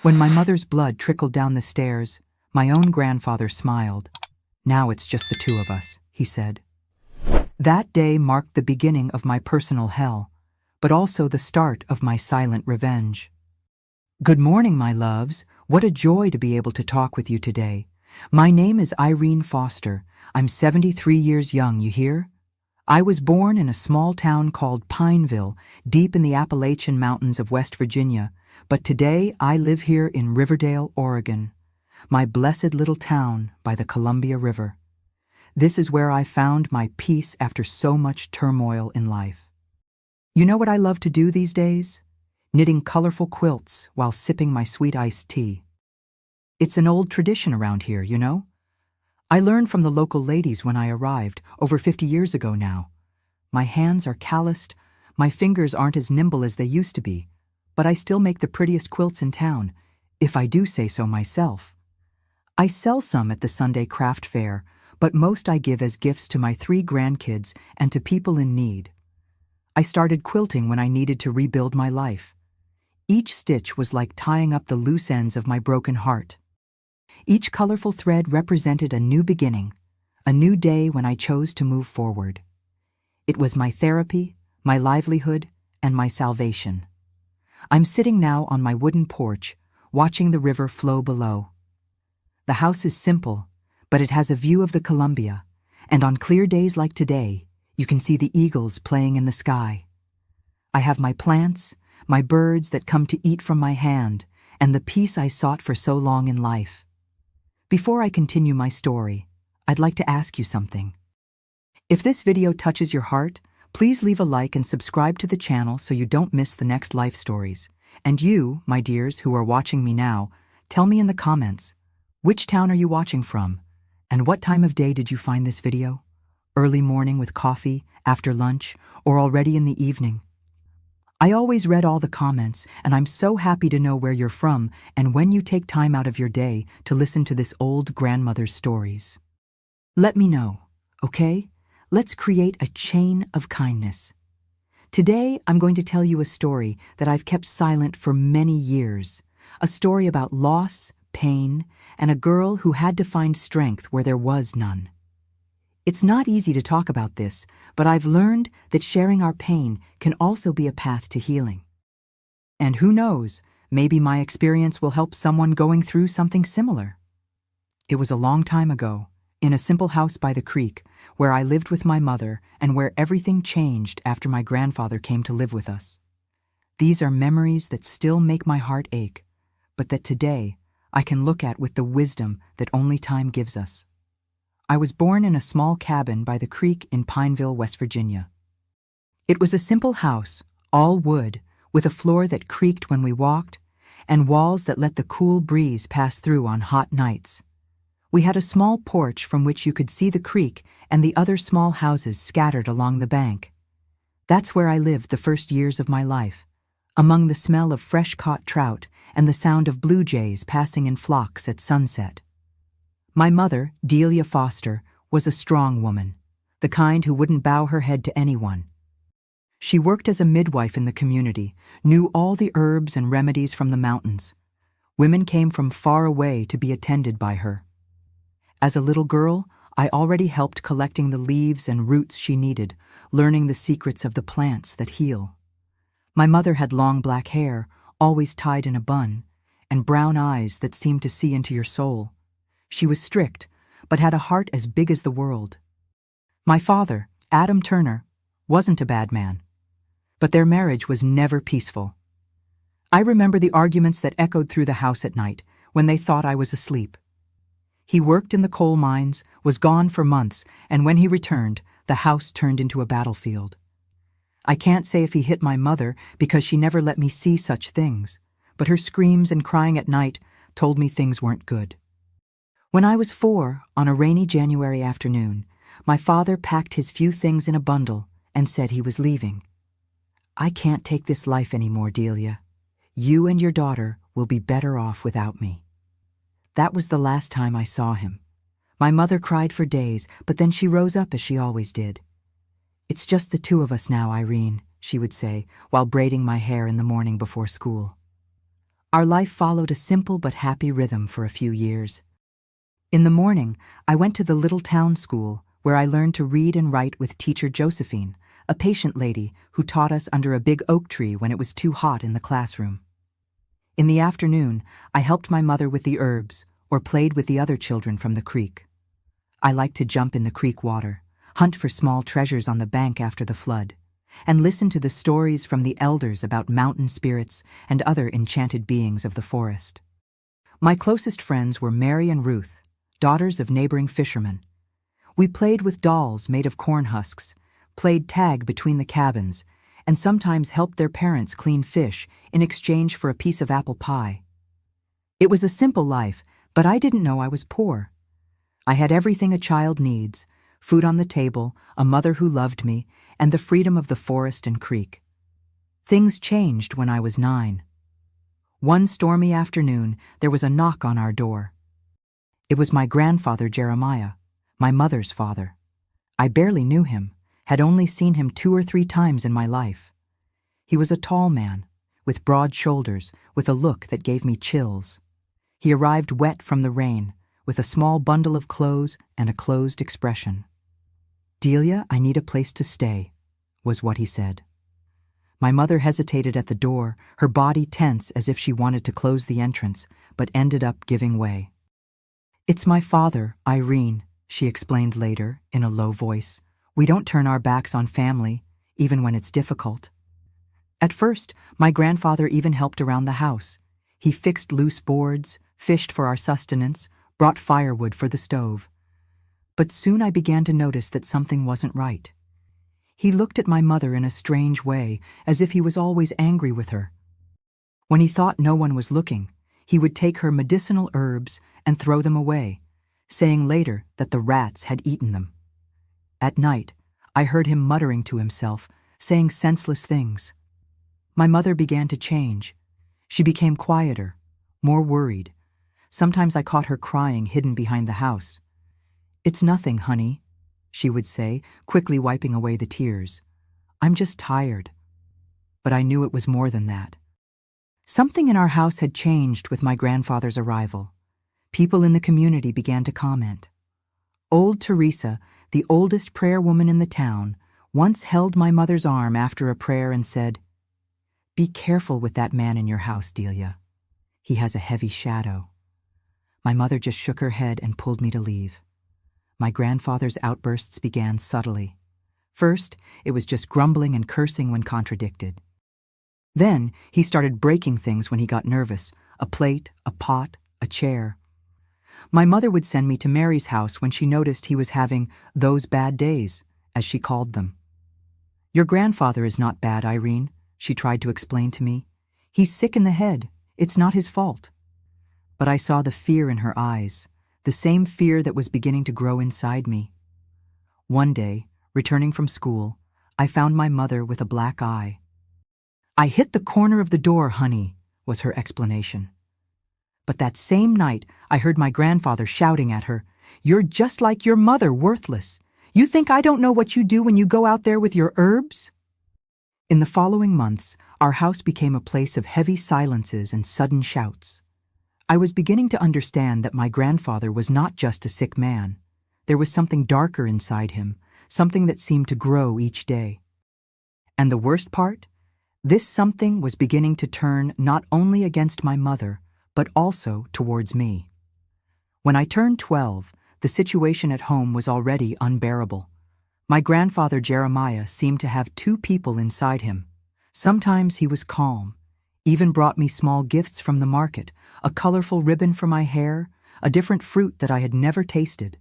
When my mother's blood trickled down the stairs, my own grandfather smiled. "Now it's just the two of us," he said. That day marked the beginning of my personal hell, but also the start of my silent revenge. Good morning, my loves. What a joy to be able to talk with you today. My name is Irene Foster. I'm 73 years young, you hear? I was born in a small town called Pineville, deep in the Appalachian Mountains of West Virginia, but today I live here in Riverdale, Oregon, my blessed little town by the Columbia River. This is where I found my peace after so much turmoil in life. You know what I love to do these days? Knitting colorful quilts while sipping my sweet iced tea. It's an old tradition around here, you know? I learned from the local ladies when I arrived, over 50 years ago now. My hands are calloused, my fingers aren't as nimble as they used to be, but I still make the prettiest quilts in town, if I do say so myself. I sell some at the Sunday craft fair, but most I give as gifts to my 3 grandkids and to people in need. I started quilting when I needed to rebuild my life. Each stitch was like tying up the loose ends of my broken heart. Each colorful thread represented a new beginning, a new day when I chose to move forward. It was my therapy, my livelihood, and my salvation. I'm sitting now on my wooden porch, watching the river flow below. The house is simple, but it has a view of the Columbia, and on clear days like today, you can see the eagles playing in the sky. I have my plants, my birds that come to eat from my hand, and the peace I sought for so long in life. Before I continue my story, I'd like to ask you something. If this video touches your heart, please leave a like and subscribe to the channel so you don't miss the next life stories. And you, my dears who are watching me now, tell me in the comments, which town are you watching from? And what time of day did you find this video? Early morning with coffee, after lunch, or already in the evening? I always read all the comments, and I'm so happy to know where you're from and when you take time out of your day to listen to this old grandmother's stories. Let me know, okay? Let's create a chain of kindness. Today, I'm going to tell you a story that I've kept silent for many years, a story about loss, pain, and a girl who had to find strength where there was none. It's not easy to talk about this, but I've learned that sharing our pain can also be a path to healing. And who knows, maybe my experience will help someone going through something similar. It was a long time ago, in a simple house by the creek, where I lived with my mother and where everything changed after my grandfather came to live with us. These are memories that still make my heart ache, but that today I can look at with the wisdom that only time gives us. I was born in a small cabin by the creek in Pineville, West Virginia. It was a simple house, all wood, with a floor that creaked when we walked, and walls that let the cool breeze pass through on hot nights. We had a small porch from which you could see the creek and the other small houses scattered along the bank. That's where I lived the first years of my life, among the smell of fresh-caught trout and the sound of blue jays passing in flocks at sunset. My mother, Delia Foster, was a strong woman, the kind who wouldn't bow her head to anyone. She worked as a midwife in the community, knew all the herbs and remedies from the mountains. Women came from far away to be attended by her. As a little girl, I already helped collecting the leaves and roots she needed, learning the secrets of the plants that heal. My mother had long black hair, always tied in a bun, and brown eyes that seemed to see into your soul. She was strict, but had a heart as big as the world. My father, Adam Turner, wasn't a bad man, but their marriage was never peaceful. I remember the arguments that echoed through the house at night when they thought I was asleep. He worked in the coal mines, was gone for months, and when he returned, the house turned into a battlefield. I can't say if he hit my mother because she never let me see such things, but her screams and crying at night told me things weren't good. When I was 4, on a rainy January afternoon, my father packed his few things in a bundle and said he was leaving. "I can't take this life anymore, Delia. You and your daughter will be better off without me." That was the last time I saw him. My mother cried for days, but then she rose up as she always did. "It's just the two of us now, Irene," she would say, while braiding my hair in the morning before school. Our life followed a simple but happy rhythm for a few years. In the morning, I went to the little town school where I learned to read and write with teacher Josephine, a patient lady who taught us under a big oak tree when it was too hot in the classroom. In the afternoon, I helped my mother with the herbs or played with the other children from the creek. I liked to jump in the creek water, hunt for small treasures on the bank after the flood, and listen to the stories from the elders about mountain spirits and other enchanted beings of the forest. My closest friends were Mary and Ruth, daughters of neighboring fishermen. We played with dolls made of corn husks, played tag between the cabins, and sometimes helped their parents clean fish in exchange for a piece of apple pie. It was a simple life, but I didn't know I was poor. I had everything a child needs: food on the table, a mother who loved me, and the freedom of the forest and creek. Things changed when I was 9. One stormy afternoon, there was a knock on our door. It was my grandfather Jeremiah, my mother's father. I barely knew him, had only seen him 2 or 3 times in my life. He was a tall man, with broad shoulders, with a look that gave me chills. He arrived wet from the rain, with a small bundle of clothes and a closed expression. "Delia, I need a place to stay," was what he said. My mother hesitated at the door, her body tense as if she wanted to close the entrance, but ended up giving way. "It's my father, Irene," she explained later, in a low voice. "We don't turn our backs on family, even when it's difficult." At first, my grandfather even helped around the house. He fixed loose boards, fished for our sustenance, brought firewood for the stove. But soon I began to notice that something wasn't right. He looked at my mother in a strange way, as if he was always angry with her. When he thought no one was looking, he would take her medicinal herbs and throw them away, saying later that the rats had eaten them. At night, I heard him muttering to himself, saying senseless things. My mother began to change. She became quieter, more worried. Sometimes I caught her crying hidden behind the house. "It's nothing, honey," she would say, quickly wiping away the tears. "I'm just tired." But I knew it was more than that. Something in our house had changed with my grandfather's arrival. People in the community began to comment. Old Teresa, the oldest prayer woman in the town, once held my mother's arm after a prayer and said, "Be careful with that man in your house, Delia. He has a heavy shadow." My mother just shook her head and pulled me to leave. My grandfather's outbursts began subtly. First, it was just grumbling and cursing when contradicted. Then, he started breaking things when he got nervous: a plate, a pot, a chair. My mother would send me to Mary's house when she noticed he was having those bad days, as she called them. "Your grandfather is not bad, Irene," she tried to explain to me. "He's sick in the head. It's not his fault." But I saw the fear in her eyes, the same fear that was beginning to grow inside me. One day, returning from school, I found my mother with a black eye. "I hit the corner of the door, honey," was her explanation. But that same night, I heard my grandfather shouting at her, "You're just like your mother, worthless. You think I don't know what you do when you go out there with your herbs?" In the following months, our house became a place of heavy silences and sudden shouts. I was beginning to understand that my grandfather was not just a sick man. There was something darker inside him, something that seemed to grow each day. And the worst part? This something was beginning to turn not only against my mother, but also towards me. When I turned 12, the situation at home was already unbearable. My grandfather Jeremiah seemed to have 2 people inside him. Sometimes he was calm, even brought me small gifts from the market, a colorful ribbon for my hair, a different fruit that I had never tasted.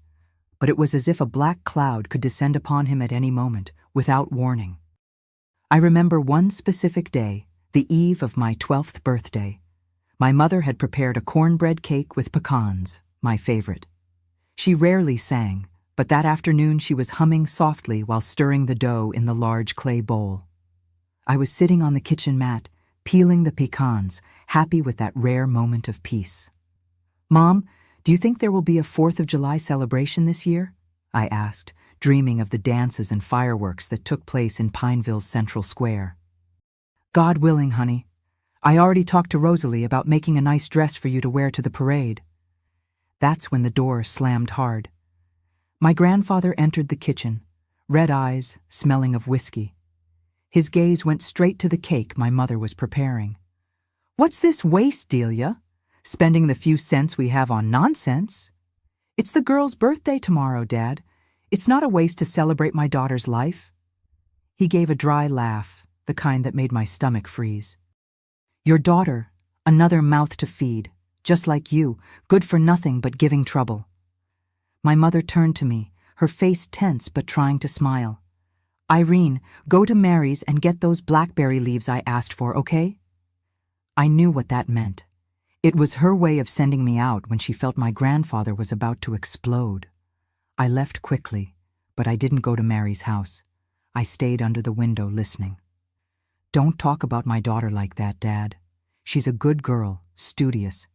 But it was as if a black cloud could descend upon him at any moment, without warning. I remember one specific day, the eve of my 12th birthday. My mother had prepared a cornbread cake with pecans, my favorite. She rarely sang, but that afternoon she was humming softly while stirring the dough in the large clay bowl. I was sitting on the kitchen mat, peeling the pecans, happy with that rare moment of peace. "Mom, do you think there will be a 4th of July celebration this year?" I asked, dreaming of the dances and fireworks that took place in Pineville's Central Square. "God willing, honey. I already talked to Rosalie about making a nice dress for you to wear to the parade. That's when the door slammed hard. My grandfather entered the kitchen, red eyes, smelling of whiskey. His gaze went straight to the cake my mother was preparing. What's this waste, Delia? Spending the few cents we have on nonsense? It's the girl's birthday tomorrow, Dad. It's not a waste to celebrate my daughter's life. He gave a dry laugh, the kind that made my stomach freeze. Your daughter, another mouth to feed, just like you, good for nothing but giving trouble. My mother turned to me, her face tense but trying to smile. Irene, go to Mary's and get those blackberry leaves I asked for, okay? I knew what that meant. It was her way of sending me out when she felt my grandfather was about to explode. I left quickly, but I didn't go to Mary's house. I stayed under the window listening. Don't talk about my daughter like that, Dad. She's a good girl, studious.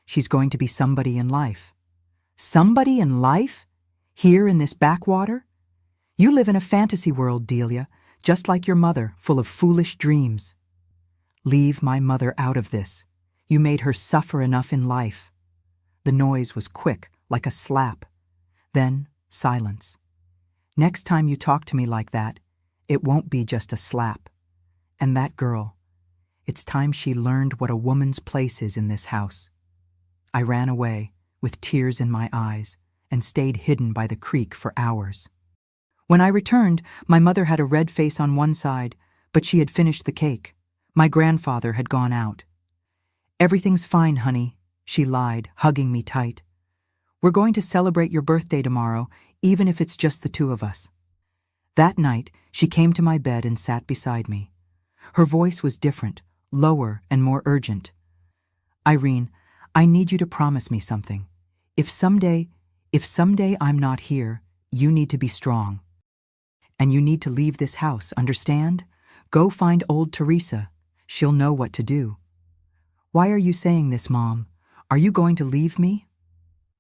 She's going to be somebody in life. Somebody in life? Here in this backwater? You live in a fantasy world, Delia, just like your mother, full of foolish dreams. Leave my mother out of this. You made her suffer enough in life. The noise was quick, like a slap. Then, silence. Next time you talk to me like that, it won't be just a slap. And that girl, it's time she learned what a woman's place is in this house. I ran away, with tears in my eyes, and stayed hidden by the creek for hours. When I returned, my mother had a red face on one side, but she had finished the cake. My grandfather had gone out. Everything's fine, honey, she lied, hugging me tight. We're going to celebrate your birthday tomorrow, even if it's just the two of us. That night, she came to my bed and sat beside me. Her voice was different, lower and more urgent. Irene, I need you to promise me something. If someday I'm not here, you need to be strong. And you need to leave this house, understand? Go find old Teresa. She'll know what to do. Why are you saying this, Mom? Are you going to leave me?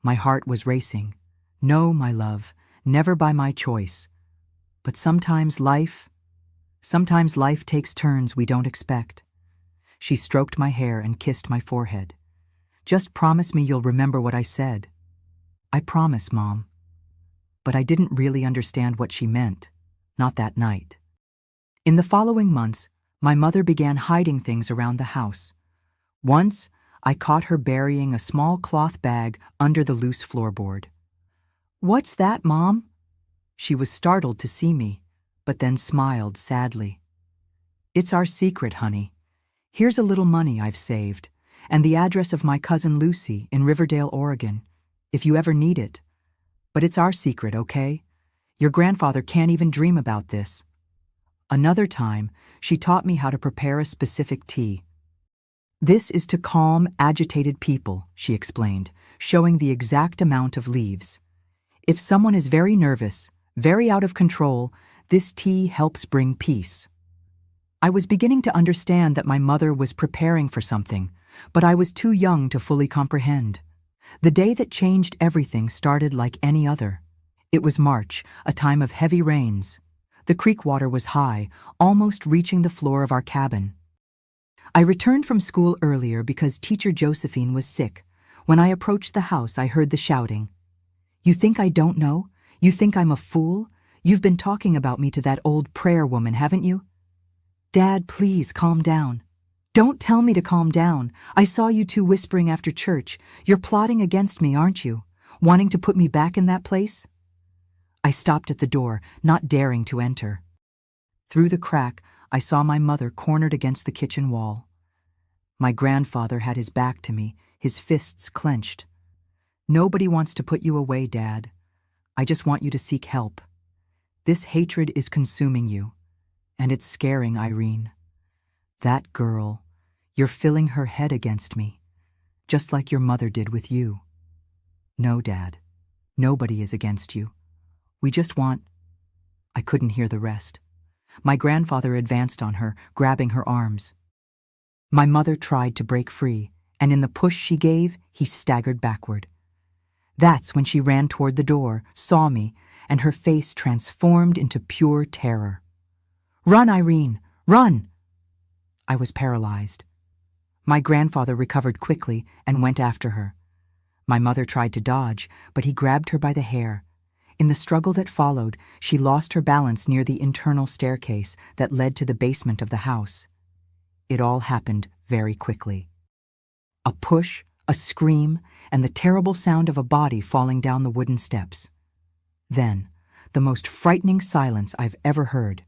My heart was racing. No, my love, never by my choice. But sometimes life takes turns we don't expect. She stroked my hair and kissed my forehead. Just promise me you'll remember what I said. I promise, Mom. But I didn't really understand what she meant. Not that night. In the following months, my mother began hiding things around the house. Once, I caught her burying a small cloth bag under the loose floorboard. What's that, Mom? She was startled to see me, but then smiled sadly. It's our secret, honey. Here's a little money I've saved, and the address of my cousin Lucy in Riverdale, Oregon, if you ever need it. But it's our secret, okay? Your grandfather can't even dream about this. Another time, she taught me how to prepare a specific tea. This is to calm agitated people, she explained, showing the exact amount of leaves. If someone is very nervous, very out of control, this tea helps bring peace. I was beginning to understand that my mother was preparing for something, but I was too young to fully comprehend. The day that changed everything started like any other. It was March, a time of heavy rains. The creek water was high, almost reaching the floor of our cabin. I returned from school earlier because Teacher Josephine was sick. When I approached the house, I heard the shouting. You think I don't know? You think I'm a fool? You've been talking about me to that old prayer woman, haven't you? Dad, please calm down. Don't tell me to calm down. I saw you two whispering after church. You're plotting against me, aren't you? Wanting to put me back in that place? I stopped at the door, not daring to enter. Through the crack, I saw my mother cornered against the kitchen wall. My grandfather had his back to me, his fists clenched. Nobody wants to put you away, Dad. I just want you to seek help. This hatred is consuming you, and it's scaring Irene. That girl, you're filling her head against me, just like your mother did with you. No, Dad, nobody is against you. We just want... I couldn't hear the rest. My grandfather advanced on her, grabbing her arms. My mother tried to break free, and in the push she gave, he staggered backward. That's when she ran toward the door, saw me, and her face transformed into pure terror. Run, Irene, run! I was paralyzed. My grandfather recovered quickly and went after her. My mother tried to dodge, but he grabbed her by the hair. In the struggle that followed, she lost her balance near the internal staircase that led to the basement of the house. It all happened very quickly. A push, a scream, and the terrible sound of a body falling down the wooden steps. Then, the most frightening silence I've ever heard.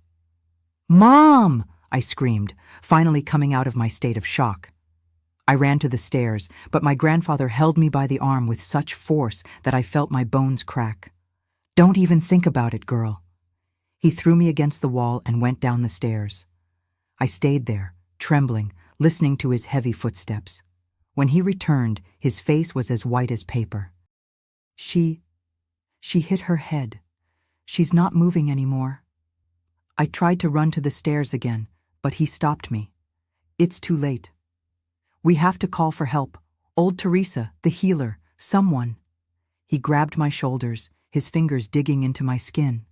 "Mom!" I screamed, finally coming out of my state of shock. I ran to the stairs, but my grandfather held me by the arm with such force that I felt my bones crack. "Don't even think about it, girl." He threw me against the wall and went down the stairs. I stayed there, trembling, listening to his heavy footsteps. When he returned, his face was as white as paper. She hit her head. She's not moving anymore." I tried to run to the stairs again, but he stopped me. "It's too late. We have to call for help. Old Teresa, the healer, someone." He grabbed my shoulders, his fingers digging into my skin.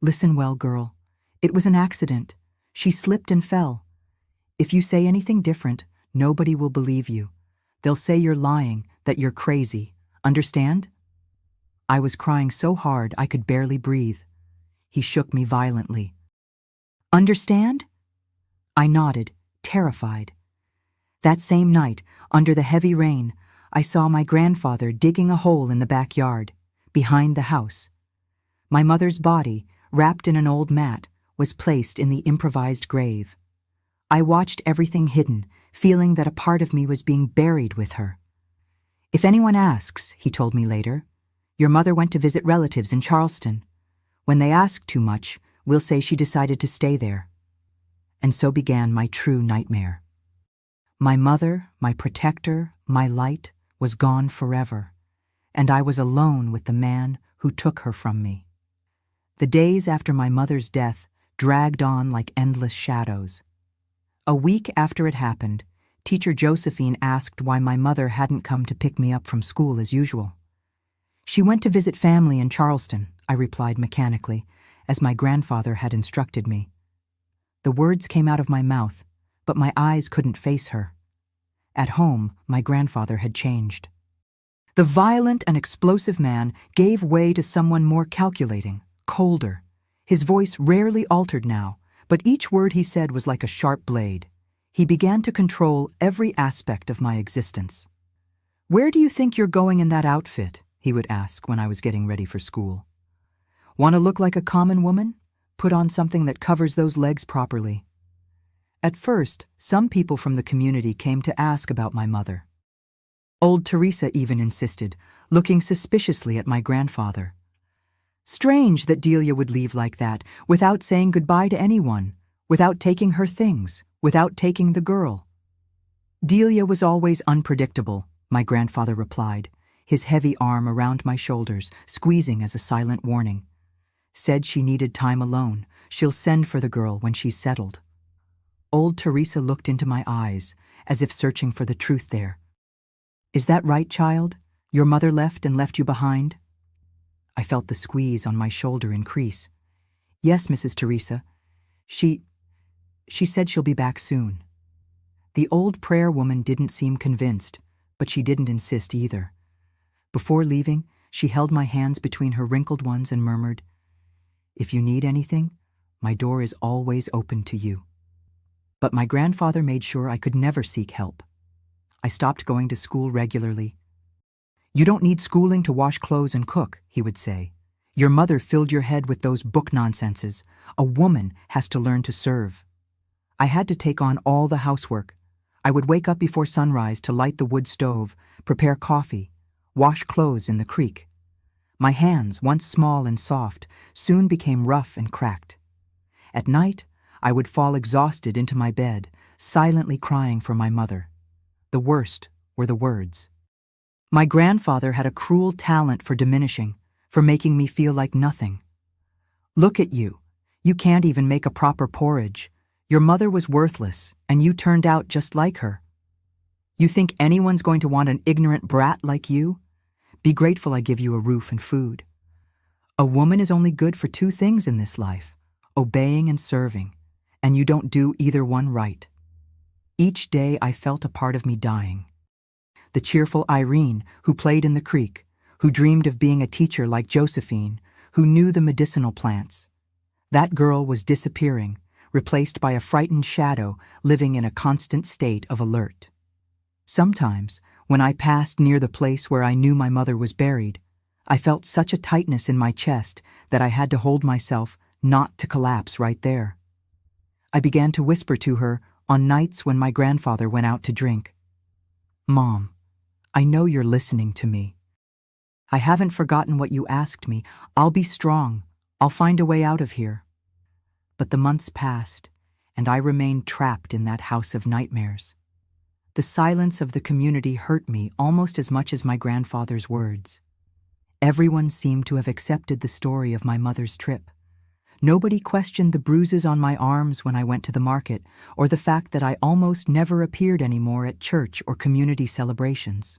"Listen well, girl. It was an accident. She slipped and fell. If you say anything different, nobody will believe you. They'll say you're lying, that you're crazy. Understand?" I was crying so hard I could barely breathe. He shook me violently. "Understand?" I nodded, terrified. That same night, under the heavy rain, I saw my grandfather digging a hole in the backyard, behind the house. My mother's body, wrapped in an old mat, was placed in the improvised grave. I watched everything hidden, feeling that a part of me was being buried with her. "If anyone asks," he told me later, "your mother went to visit relatives in Charleston. When they ask too much, we'll say she decided to stay there." And so began my true nightmare. My mother, my protector, my light, was gone forever, and I was alone with the man who took her from me. The days after my mother's death dragged on like endless shadows. A week after it happened, Teacher Josephine asked why my mother hadn't come to pick me up from school as usual. "She went to visit family in Charleston," I replied mechanically, as my grandfather had instructed me. The words came out of my mouth, but my eyes couldn't face her. At home, my grandfather had changed. The violent and explosive man gave way to someone more calculating, colder. His voice rarely altered now, but each word he said was like a sharp blade. He began to control every aspect of my existence. "Where do you think you're going in that outfit?" he would ask when I was getting ready for school. "Want to look like a common woman? Put on something that covers those legs properly." At first, some people from the community came to ask about my mother. Old Teresa even insisted, looking suspiciously at my grandfather. Strange that Delia would leave like that, without saying goodbye to anyone, without taking her things, without taking the girl. "Delia was always unpredictable," my grandfather replied, his heavy arm around my shoulders, squeezing as a silent warning. "Said she needed time alone. She'll send for the girl when she's settled." Old Teresa looked into my eyes, as if searching for the truth there. "Is that right, child? Your mother left and left you behind?" I felt the squeeze on my shoulder increase. "Yes, Mrs. Teresa. She said she'll be back soon." The old prayer woman didn't seem convinced, but she didn't insist either. Before leaving, she held my hands between her wrinkled ones and murmured, "If you need anything, my door is always open to you." But my grandfather made sure I could never seek help. I stopped going to school regularly. "You don't need schooling to wash clothes and cook," he would say. "Your mother filled your head with those book nonsenses. A woman has to learn to serve." I had to take on all the housework. I would wake up before sunrise to light the wood stove, prepare coffee, wash clothes in the creek. My hands, once small and soft, soon became rough and cracked. At night, I would fall exhausted into my bed, silently crying for my mother. The worst were the words. My grandfather had a cruel talent for diminishing, for making me feel like nothing. "Look at you. You can't even make a proper porridge. Your mother was worthless, and you turned out just like her. You think anyone's going to want an ignorant brat like you? Be grateful I give you a roof and food. A woman is only good for two things in this life, obeying and serving, and you don't do either one right." Each day I felt a part of me dying. The cheerful Irene, who played in the creek, who dreamed of being a teacher like Josephine, who knew the medicinal plants. That girl was disappearing, replaced by a frightened shadow living in a constant state of alert. Sometimes, when I passed near the place where I knew my mother was buried, I felt such a tightness in my chest that I had to hold myself not to collapse right there. I began to whisper to her on nights when my grandfather went out to drink. "Mom, I know you're listening to me. I haven't forgotten what you asked me. I'll be strong. I'll find a way out of here." But the months passed, and I remained trapped in that house of nightmares. The silence of the community hurt me almost as much as my grandfather's words. Everyone seemed to have accepted the story of my mother's trip. Nobody questioned the bruises on my arms when I went to the market, or the fact that I almost never appeared anymore at church or community celebrations.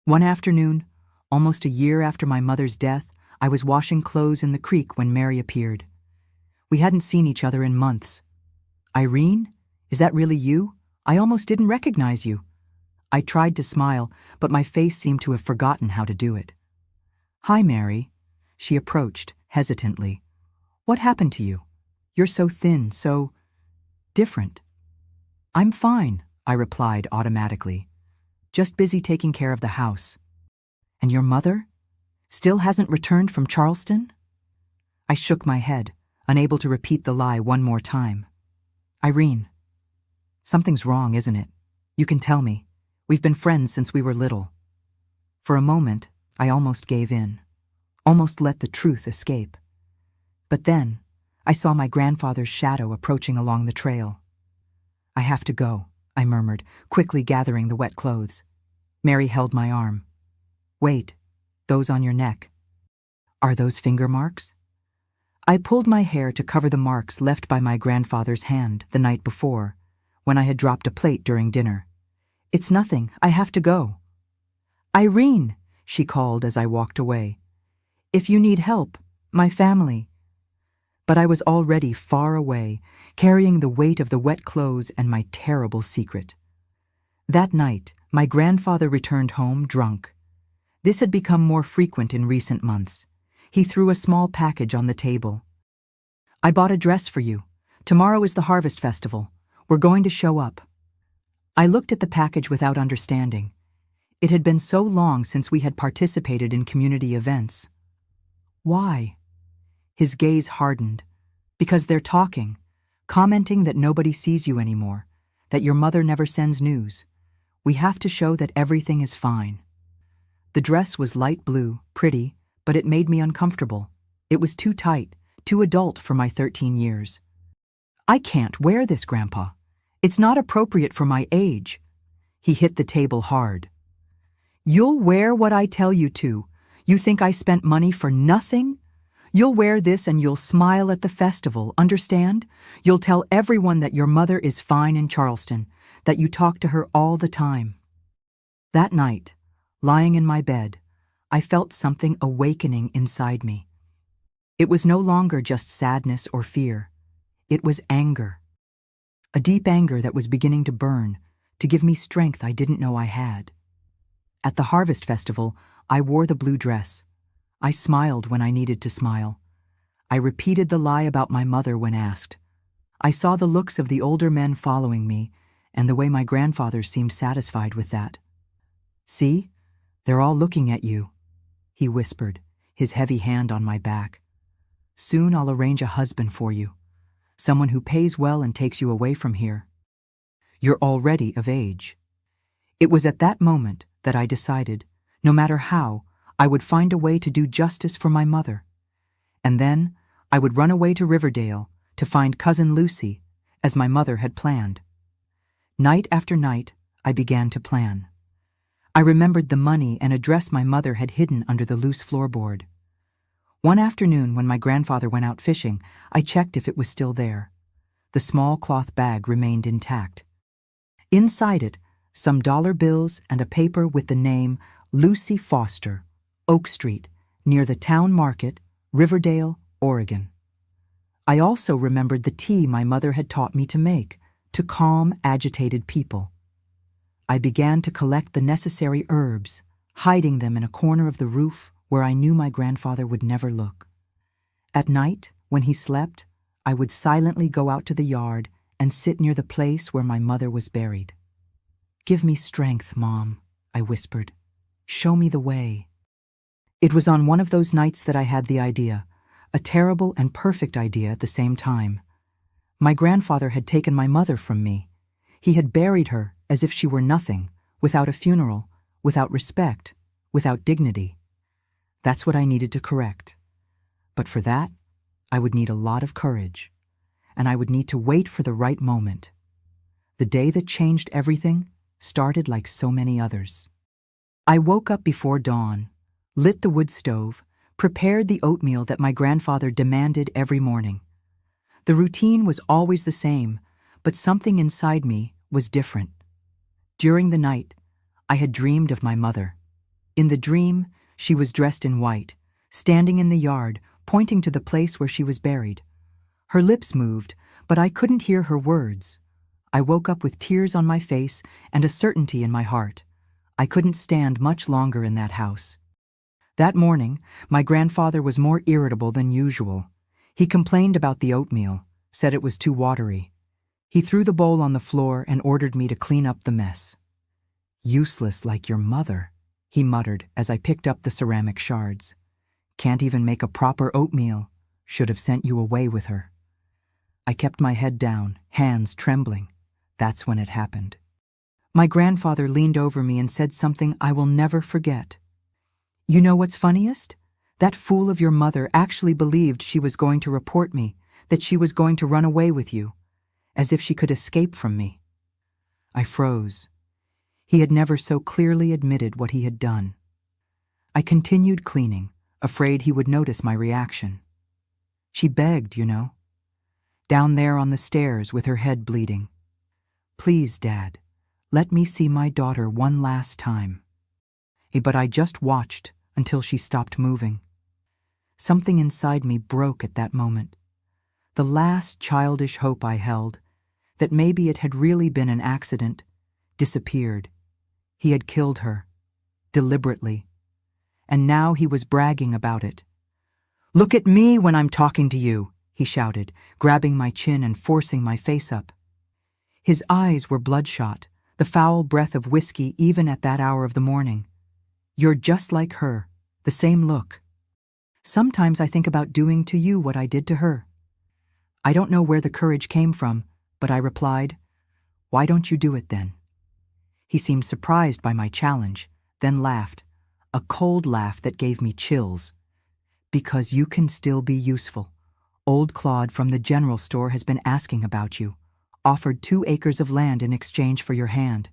One afternoon, almost a year after my mother's death, I was washing clothes in the creek when Mary appeared. We hadn't seen each other in months. "Irene, is that really you? I almost didn't recognize you." I tried to smile, but my face seemed to have forgotten how to do it. "Hi, Mary." She approached, hesitantly. "What happened to you? You're so thin, so different." "I'm fine," I replied automatically. "Just busy taking care of the house." "And your mother? Still hasn't returned from Charleston?" I shook my head, unable to repeat the lie one more time. "Irene, something's wrong, isn't it? You can tell me. We've been friends since we were little." For a moment, I almost gave in, almost let the truth escape. But then, I saw my grandfather's shadow approaching along the trail. "I have to go," I murmured, quickly gathering the wet clothes. Mary held my arm. "Wait, those on your neck. Are those finger marks?" I pulled my hair to cover the marks left by my grandfather's hand the night before, when I had dropped a plate during dinner. "It's nothing. I have to go." "Irene," she called as I walked away. "If you need help, my family." But I was already far away, carrying the weight of the wet clothes and my terrible secret. That night, my grandfather returned home drunk. This had become more frequent in recent months. He threw a small package on the table. "I bought a dress for you. Tomorrow is the Harvest Festival. We're going to show up." I looked at the package without understanding. It had been so long since we had participated in community events. "Why?" His gaze hardened. "Because they're talking, commenting that nobody sees you anymore, that your mother never sends news. We have to show that everything is fine." The dress was light blue, pretty, but it made me uncomfortable. It was too tight, too adult for my 13 years. "I can't wear this, Grandpa. It's not appropriate for my age." He hit the table hard. "You'll wear what I tell you to. You think I spent money for nothing? You'll wear this and you'll smile at the festival, understand? You'll tell everyone that your mother is fine in Charleston, that you talk to her all the time." That night, lying in my bed, I felt something awakening inside me. It was no longer just sadness or fear. It was anger. A deep anger that was beginning to burn, to give me strength I didn't know I had. At the Harvest Festival, I wore the blue dress. I smiled when I needed to smile. I repeated the lie about my mother when asked. I saw the looks of the older men following me, and the way my grandfather seemed satisfied with that. "See? They're all looking at you," he whispered, his heavy hand on my back. "Soon I'll arrange a husband for you, someone who pays well and takes you away from here. You're already of age." It was at that moment that I decided, no matter how, I would find a way to do justice for my mother. And then I would run away to Riverdale to find Cousin Lucy, as my mother had planned. Night after night, I began to plan. I remembered the money and address my mother had hidden under the loose floorboard. One afternoon when my grandfather went out fishing, I checked if it was still there. The small cloth bag remained intact. Inside it, some dollar bills and a paper with the name Lucy Foster, Oak Street, near the town market, Riverdale, Oregon. I also remembered the tea my mother had taught me to make, To calm agitated people. I began to collect the necessary herbs, hiding them in a corner of the roof where I knew my grandfather would never look. At night, when he slept, I would silently go out to the yard and sit near the place where my mother was buried. "Give me strength, Mom," I whispered. "Show me the way." It was on one of those nights that I had the idea, a terrible and perfect idea at the same time. My grandfather had taken my mother from me. He had buried her as if she were nothing, without a funeral, without respect, without dignity. That's what I needed to correct. But for that, I would need a lot of courage, and I would need to wait for the right moment. The day that changed everything started like so many others. I woke up before dawn, lit the wood stove, prepared the oatmeal that my grandfather demanded every morning. The routine was always the same, but something inside me was different. During the night, I had dreamed of my mother. In the dream, she was dressed in white, standing in the yard, pointing to the place where she was buried. Her lips moved, but I couldn't hear her words. I woke up with tears on my face and a certainty in my heart. I couldn't stand much longer in that house. That morning, my grandfather was more irritable than usual. He complained about the oatmeal, said it was too watery. He threw the bowl on the floor and ordered me to clean up the mess. "Useless like your mother," he muttered as I picked up the ceramic shards. "Can't even make a proper oatmeal. Should have sent you away with her." I kept my head down, hands trembling. That's when it happened. My grandfather leaned over me and said something I will never forget. "You know what's funniest? That fool of your mother actually believed she was going to report me, that she was going to run away with you, as if she could escape from me." I froze. He had never so clearly admitted what he had done. I continued cleaning, afraid he would notice my reaction. "She begged, you know. Down there on the stairs with her head bleeding. 'Please, Dad, let me see my daughter one last time.' But I just watched until she stopped moving. Something inside me broke at that moment. The last childish hope I held, that maybe it had really been an accident, disappeared. He had killed her, deliberately, and now he was bragging about it. "Look at me when I'm talking to you," he shouted, grabbing my chin and forcing my face up. His eyes were bloodshot, the foul breath of whiskey even at that hour of the morning. "You're just like her, the same look. Sometimes I think about doing to you what I did to her." I don't know where the courage came from, but I replied, "Why don't you do it then?" He seemed surprised by my challenge, then laughed, a cold laugh that gave me chills. "Because you can still be useful. Old Claude from the general store has been asking about you, offered 2 acres of land in exchange for your hand.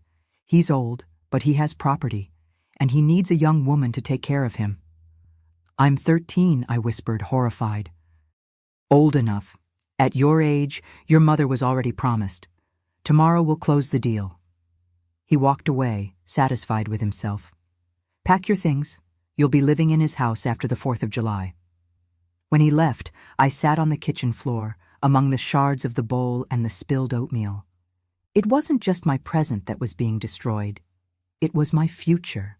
He's old, but he has property, and he needs a young woman to take care of him." "I'm 13, I whispered, horrified. "Old enough. At your age, your mother was already promised. Tomorrow we'll close the deal." He walked away, satisfied with himself. "Pack your things. You'll be living in his house after the 4th of July. When he left, I sat on the kitchen floor, among the shards of the bowl and the spilled oatmeal. It wasn't just my present that was being destroyed. It was my future.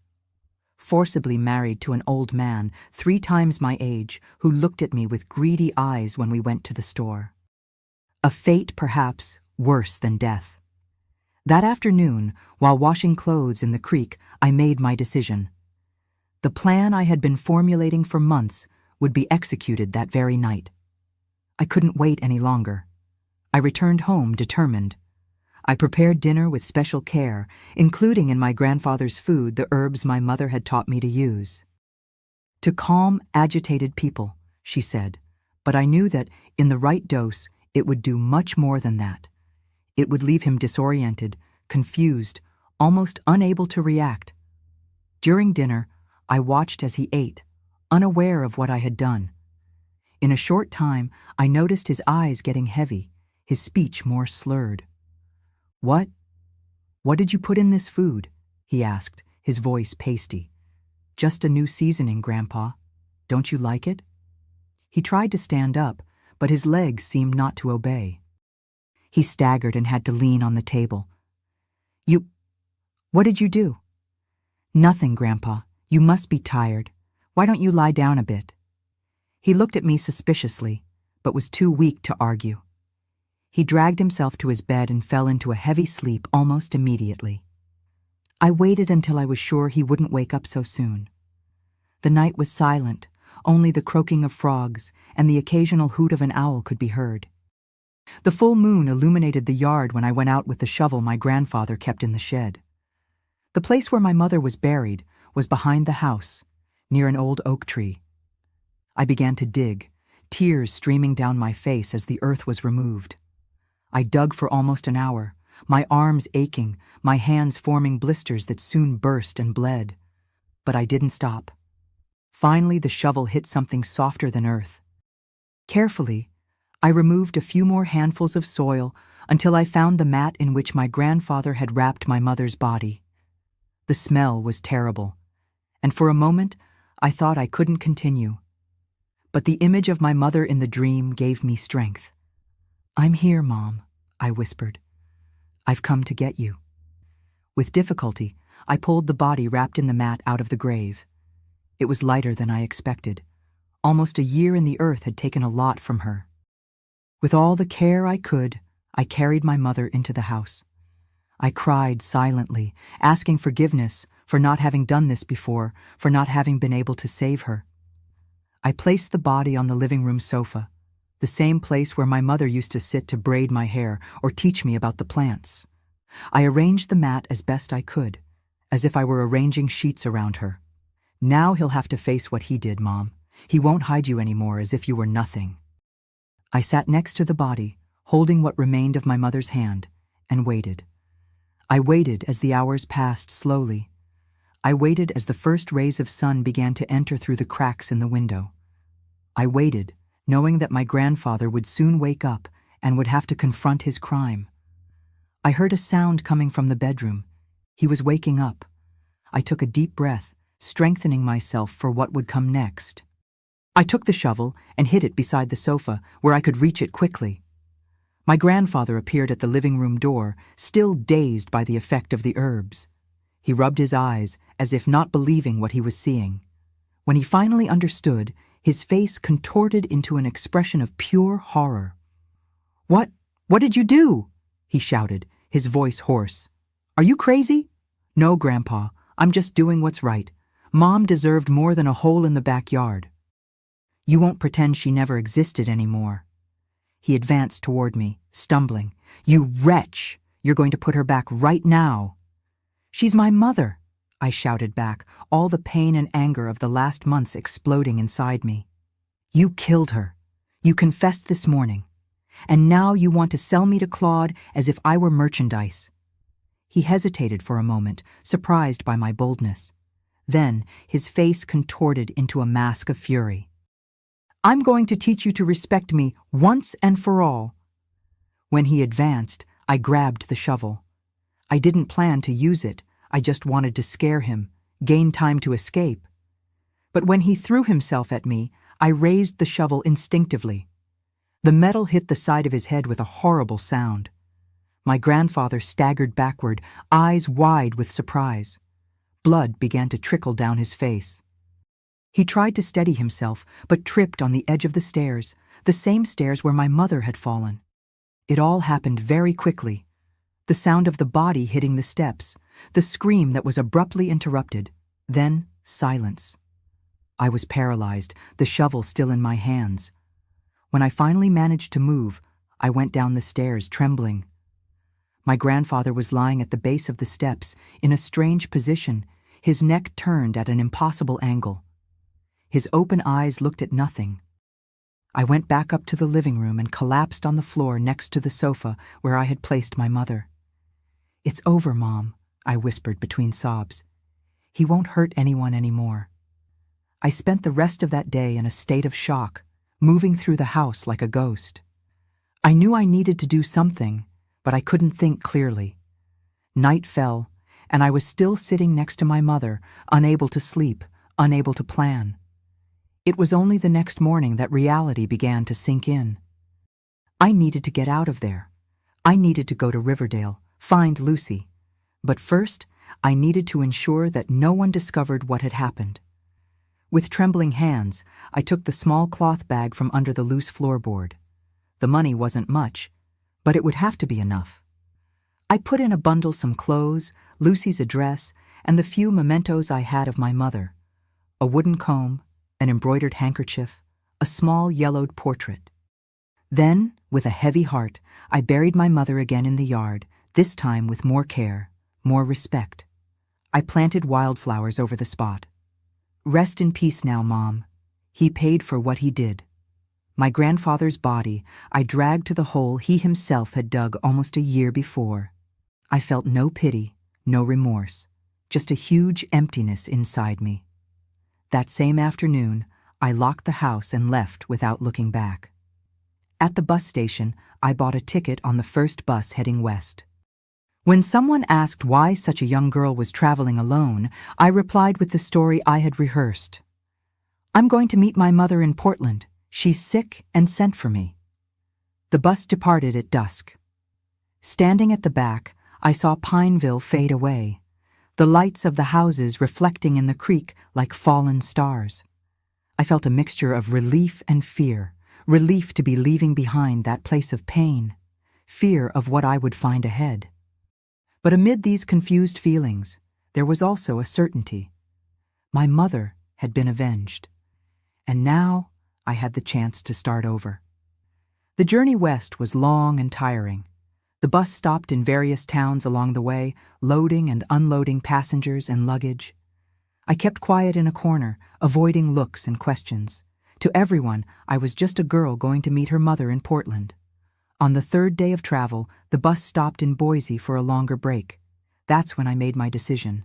Forcibly married to an old man, 3 times my age, who looked at me with greedy eyes when we went to the store. A fate, perhaps, worse than death. That afternoon, while washing clothes in the creek, I made my decision. The plan I had been formulating for months would be executed that very night. I couldn't wait any longer. I returned home determined. I prepared dinner with special care, including in my grandfather's food the herbs my mother had taught me to use. "To calm agitated people," she said, but I knew that, in the right dose, it would do much more than that. It would leave him disoriented, confused, almost unable to react. During dinner, I watched as he ate, unaware of what I had done. In a short time, I noticed his eyes getting heavy, his speech more slurred. What did you put in this food?" he asked, his voice pasty. "Just a new seasoning, Grandpa. Don't you like it?" He tried to stand up, but his legs seemed not to obey. He staggered and had to lean on the table. What did you do?" "Nothing, Grandpa. You must be tired. Why don't you lie down a bit?" He looked at me suspiciously, but was too weak to argue. He dragged himself to his bed and fell into a heavy sleep almost immediately. I waited until I was sure he wouldn't wake up so soon. The night was silent, only the croaking of frogs and the occasional hoot of an owl could be heard. The full moon illuminated the yard when I went out with the shovel my grandfather kept in the shed. The place where my mother was buried was behind the house, near an old oak tree. I began to dig, tears streaming down my face as the earth was removed. I dug for almost an hour, my arms aching, my hands forming blisters that soon burst and bled. But I didn't stop. Finally, the shovel hit something softer than earth. Carefully, I removed a few more handfuls of soil until I found the mat in which my grandfather had wrapped my mother's body. The smell was terrible, and for a moment I thought I couldn't continue. But the image of my mother in the dream gave me strength. "I'm here, Mom," I whispered. "I've come to get you." With difficulty, I pulled the body wrapped in the mat out of the grave. It was lighter than I expected. Almost a year in the earth had taken a lot from her. With all the care I could, I carried my mother into the house. I cried silently, asking forgiveness for not having done this before, for not having been able to save her. I placed the body on the living room sofa, the same place where my mother used to sit to braid my hair or teach me about the plants. I arranged the mat as best I could, as if I were arranging sheets around her. "Now he'll have to face what he did, Mom. He won't hide you anymore as if you were nothing." I sat next to the body, holding what remained of my mother's hand, and waited. I waited as the hours passed slowly. I waited as the first rays of sun began to enter through the cracks in the window. I waited, knowing that my grandfather would soon wake up and would have to confront his crime. I heard a sound coming from the bedroom. He was waking up. I took a deep breath, strengthening myself for what would come next. I took the shovel and hid it beside the sofa where I could reach it quickly. My grandfather appeared at the living room door, still dazed by the effect of the herbs. He rubbed his eyes as if not believing what he was seeing. When he finally understood, his face contorted into an expression of pure horror. What did you do?" he shouted, his voice hoarse. "Are you crazy?" "No, Grandpa, I'm just doing what's right. Mom deserved more than a hole in the backyard." "You won't pretend she never existed anymore." He advanced toward me, stumbling. "You wretch! You're going to put her back right now." "She's my mother," I shouted back, all the pain and anger of the last months exploding inside me. "You killed her. You confessed this morning. And now you want to sell me to Claude as if I were merchandise." He hesitated for a moment, surprised by my boldness. Then his face contorted into a mask of fury. "I'm going to teach you to respect me once and for all." When he advanced, I grabbed the shovel. I didn't plan to use it. I just wanted to scare him, gain time to escape. But when he threw himself at me, I raised the shovel instinctively. The metal hit the side of his head with a horrible sound. My grandfather staggered backward, eyes wide with surprise. Blood began to trickle down his face. He tried to steady himself, but tripped on the edge of the stairs, the same stairs where my mother had fallen. It all happened very quickly. The sound of the body hitting the steps, the scream that was abruptly interrupted, then silence. I was paralyzed, the shovel still in my hands. When I finally managed to move, I went down the stairs trembling. My grandfather was lying at the base of the steps, in a strange position, his neck turned at an impossible angle. His open eyes looked at nothing. I went back up to the living room and collapsed on the floor next to the sofa where I had placed my mother. "It's over, Mom," I whispered between sobs. "He won't hurt anyone anymore." I spent the rest of that day in a state of shock, moving through the house like a ghost. I knew I needed to do something, but I couldn't think clearly. Night fell, and I was still sitting next to my mother, unable to sleep, unable to plan. It was only the next morning that reality began to sink in. I needed to get out of there. I needed to go to Riverdale, find Lucy. But first, I needed to ensure that no one discovered what had happened. With trembling hands, I took the small cloth bag from under the loose floorboard. The money wasn't much, but it would have to be enough. I put in a bundle some clothes, Lucy's address, and the few mementos I had of my mother: a wooden comb, an embroidered handkerchief, a small yellowed portrait. Then, with a heavy heart, I buried my mother again in the yard, this time with more care, more respect. I planted wildflowers over the spot. Rest in peace now, Mom. He paid for what he did. My grandfather's body I dragged to the hole he himself had dug almost a year before. I felt no pity, no remorse, just a huge emptiness inside me. That same afternoon, I locked the house and left without looking back. At the bus station, I bought a ticket on the first bus heading west. When someone asked why such a young girl was traveling alone, I replied with the story I had rehearsed. I'm going to meet my mother in Portland. She's sick and sent for me. The bus departed at dusk. Standing at the back, I saw Pineville fade away, the lights of the houses reflecting in the creek like fallen stars. I felt a mixture of relief and fear, relief to be leaving behind that place of pain, fear of what I would find ahead. But amid these confused feelings, there was also a certainty. My mother had been avenged, and now I had the chance to start over. The journey west was long and tiring. The bus stopped in various towns along the way, loading and unloading passengers and luggage. I kept quiet in a corner, avoiding looks and questions. To everyone, I was just a girl going to meet her mother in Portland. On the third day of travel, the bus stopped in Boise for a longer break. That's when I made my decision.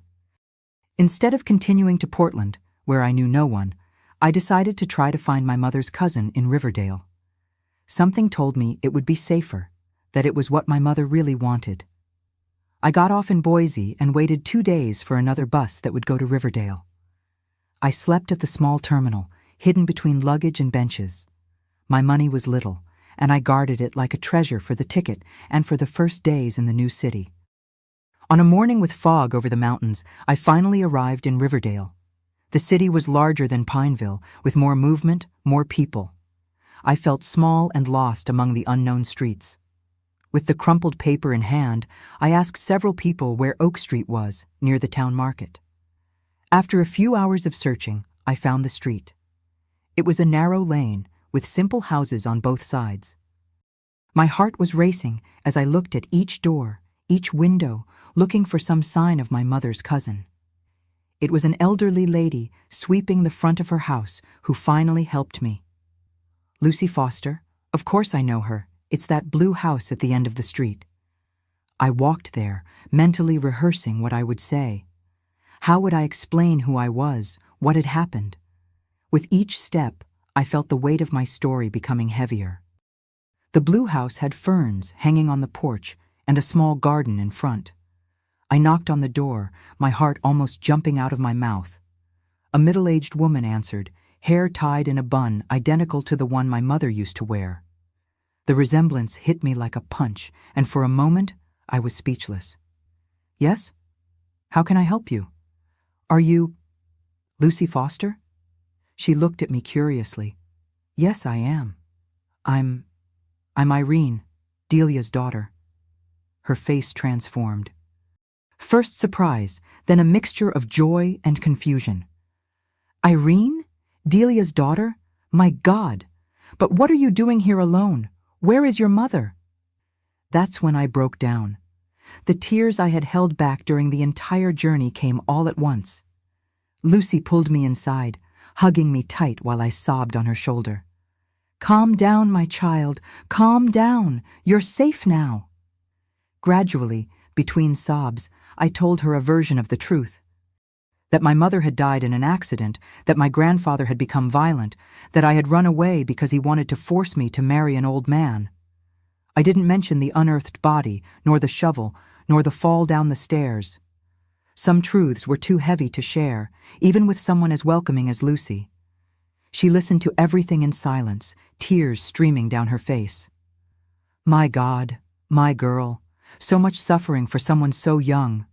Instead of continuing to Portland, where I knew no one, I decided to try to find my mother's cousin in Riverdale. Something told me it would be safer, that it was what my mother really wanted. I got off in Boise and waited 2 days for another bus that would go to Riverdale. I slept at the small terminal, hidden between luggage and benches. My money was little, and I guarded it like a treasure for the ticket and for the first days in the new city. On a morning with fog over the mountains, I finally arrived in Riverdale. The city was larger than Pineville, with more movement, more people. I felt small and lost among the unknown streets. With the crumpled paper in hand, I asked several people where Oak Street was, near the town market. After a few hours of searching, I found the street. It was a narrow lane, with simple houses on both sides. My heart was racing as I looked at each door, each window, looking for some sign of my mother's cousin. It was an elderly lady sweeping the front of her house who finally helped me. Lucy Foster, of course I know her. It's that blue house at the end of the street. I walked there, mentally rehearsing what I would say. How would I explain who I was, what had happened? With each step, I felt the weight of my story becoming heavier. The blue house had ferns hanging on the porch and a small garden in front. I knocked on the door, my heart almost jumping out of my mouth. A middle-aged woman answered, hair tied in a bun identical to the one my mother used to wear. The resemblance hit me like a punch, and for a moment, I was speechless. Yes? How can I help you? Are you Lucy Foster? She looked at me curiously. Yes, I am. I'm Irene, Delia's daughter. Her face transformed. First surprise, then a mixture of joy and confusion. Irene? Delia's daughter? My God! But what are you doing here alone? Where is your mother? That's when I broke down. The tears I had held back during the entire journey came all at once. Lucy pulled me inside, hugging me tight while I sobbed on her shoulder. Calm down, my child. Calm down. You're safe now. Gradually, between sobs, I told her a version of the truth. That my mother had died in an accident, that my grandfather had become violent, that I had run away because he wanted to force me to marry an old man. I didn't mention the unearthed body, nor the shovel, nor the fall down the stairs. Some truths were too heavy to share, even with someone as welcoming as Lucy. She listened to everything in silence, tears streaming down her face. My God, My girl, so much suffering for someone so young.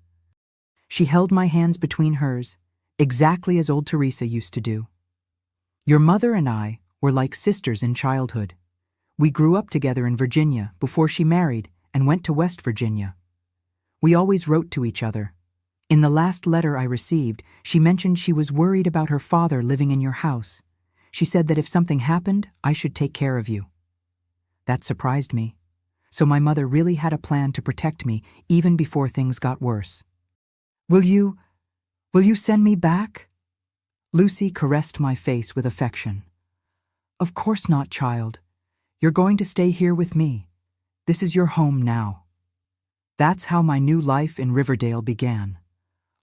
She held my hands between hers, exactly as old Teresa used to do. Your mother and I were like sisters in childhood. We grew up together in Virginia before she married and went to West Virginia. We always wrote to each other. In the last letter I received, she mentioned she was worried about her father living in your house. She said that if something happened, I should take care of you. That surprised me. So my mother really had a plan to protect me even before things got worse. Will you send me back? Lucy caressed my face with affection. Of course not, child. You're going to stay here with me. This is your home now. That's how my new life in Riverdale began.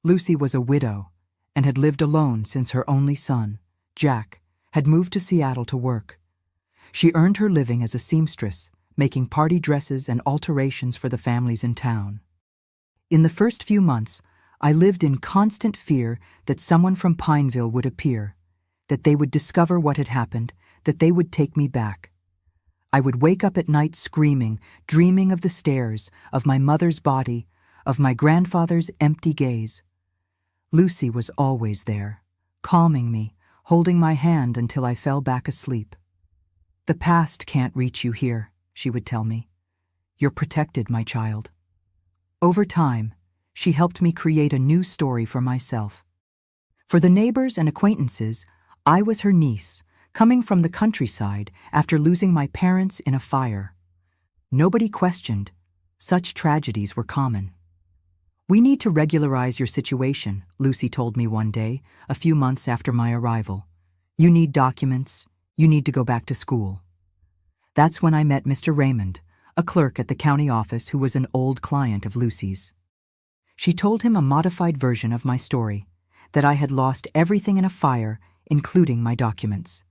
Lucy was a widow and had lived alone since her only son, Jack, had moved to Seattle to work. She earned her living as a seamstress, making party dresses and alterations for the families in town. In the first few months, I lived in constant fear that someone from Pineville would appear, that they would discover what had happened, that they would take me back. I would wake up at night screaming, dreaming of the stairs, of my mother's body, of my grandfather's empty gaze. Lucy was always there, calming me, holding my hand until I fell back asleep. The past can't reach you here, she would tell me. You're protected, my child. Over time, she helped me create a new story for myself. For the neighbors and acquaintances, I was her niece, coming from the countryside after losing my parents in a fire. Nobody questioned. Such tragedies were common. We need to regularize your situation, Lucy told me one day, a few months after my arrival. You need documents. You need to go back to school. That's when I met Mr. Raymond, a clerk at the county office who was an old client of Lucy's. She told him a modified version of my story, that I had lost everything in a fire, including my documents.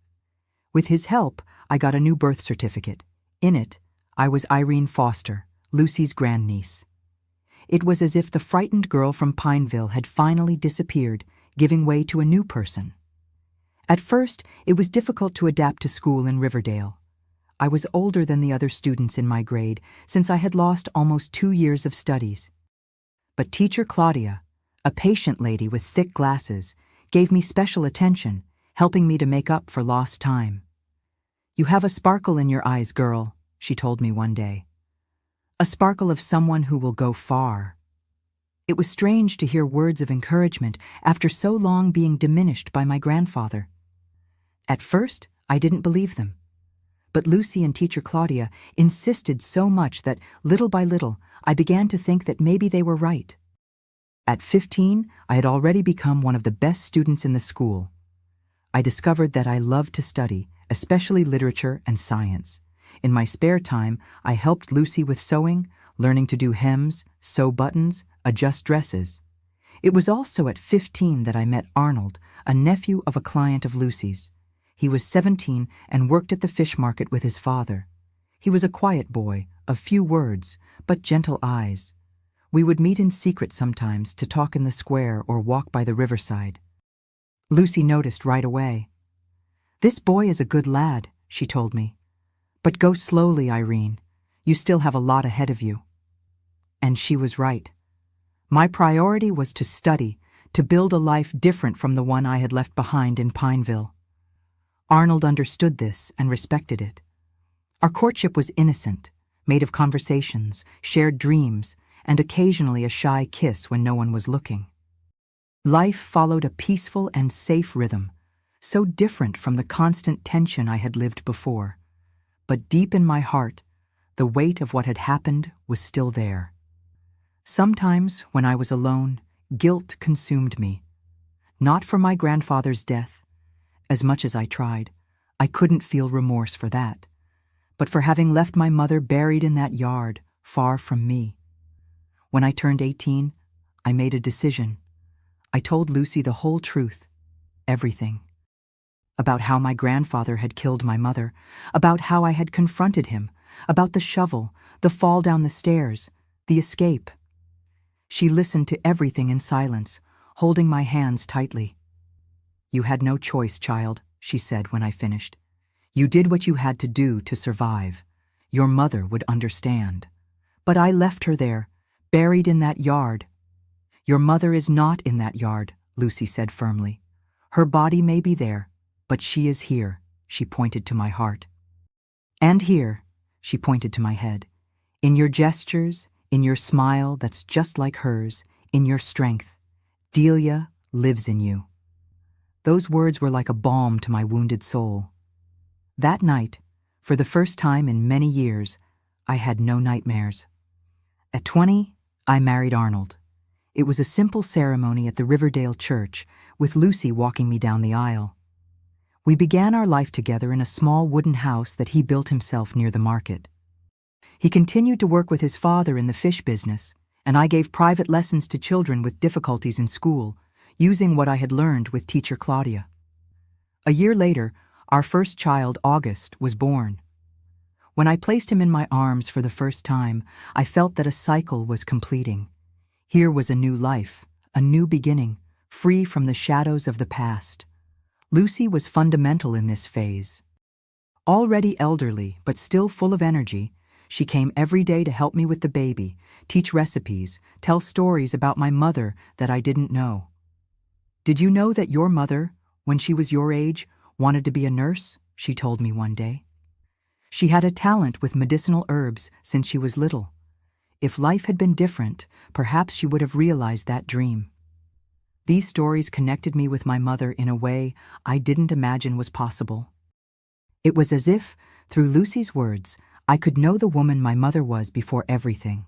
With his help, I got a new birth certificate. In it, I was Irene Foster, Lucy's grandniece. It was as if the frightened girl from Pineville had finally disappeared, giving way to a new person. At first, it was difficult to adapt to school in Riverdale. I was older than the other students in my grade, since I had lost almost 2 years of studies. But teacher Claudia, a patient lady with thick glasses, gave me special attention, helping me to make up for lost time. You have a sparkle in your eyes, girl, she told me one day. A sparkle of someone who will go far. It was strange to hear words of encouragement after so long being diminished by my grandfather. At first, I didn't believe them. But Lucy and teacher Claudia insisted so much that, little by little, I began to think that maybe they were right. At 15, I had already become one of the best students in the school. I discovered that I loved to study, especially literature and science. In my spare time, I helped Lucy with sewing, learning to do hems, sew buttons, adjust dresses. It was also at 15 that I met Arnold, a nephew of a client of Lucy's. He was 17 and worked at the fish market with his father. He was a quiet boy, of few words, but gentle eyes. We would meet in secret sometimes to talk in the square or walk by the riverside. Lucy noticed right away. This boy is a good lad, she told me. But go slowly, Irene. You still have a lot ahead of you. And she was right. My priority was to study, to build a life different from the one I had left behind in Pineville. Arnold understood this and respected it. Our courtship was innocent, made of conversations, shared dreams, and occasionally a shy kiss when no one was looking. Life followed a peaceful and safe rhythm, so different from the constant tension I had lived before. But deep in my heart, the weight of what had happened was still there. Sometimes, when I was alone, guilt consumed me. Not for my grandfather's death. As much as I tried, I couldn't feel remorse for that, but for having left my mother buried in that yard, far from me. When I turned 18, I made a decision. I told Lucy the whole truth, everything. About how my grandfather had killed my mother, about how I had confronted him, about the shovel, the fall down the stairs, the escape. She listened to everything in silence, holding my hands tightly. You had no choice, child, she said when I finished. You did what you had to do to survive. Your mother would understand. But I left her there, buried in that yard. Your mother is not in that yard, Lucy said firmly. Her body may be there, but she is here, she pointed to my heart. And here, she pointed to my head. In your gestures, in your smile that's just like hers, in your strength, Delia lives in you. Those words were like a balm to my wounded soul. That night, for the first time in many years, I had no nightmares. At 20, I married Arnold. It was a simple ceremony at the Riverdale Church, with Lucy walking me down the aisle. We began our life together in a small wooden house that he built himself near the market. He continued to work with his father in the fish business, and I gave private lessons to children with difficulties in school, using what I had learned with teacher Claudia. A year later, our first child, August, was born. When I placed him in my arms for the first time, I felt that a cycle was completing. Here was a new life, a new beginning, free from the shadows of the past. Lucy was fundamental in this phase. Already elderly, but still full of energy, she came every day to help me with the baby, teach recipes, tell stories about my mother that I didn't know. Did you know that your mother, when she was your age, wanted to be a nurse? She told me one day. She had a talent with medicinal herbs since she was little. If life had been different, perhaps she would have realized that dream. These stories connected me with my mother in a way I didn't imagine was possible. It was as if, through Lucy's words, I could know the woman my mother was before everything.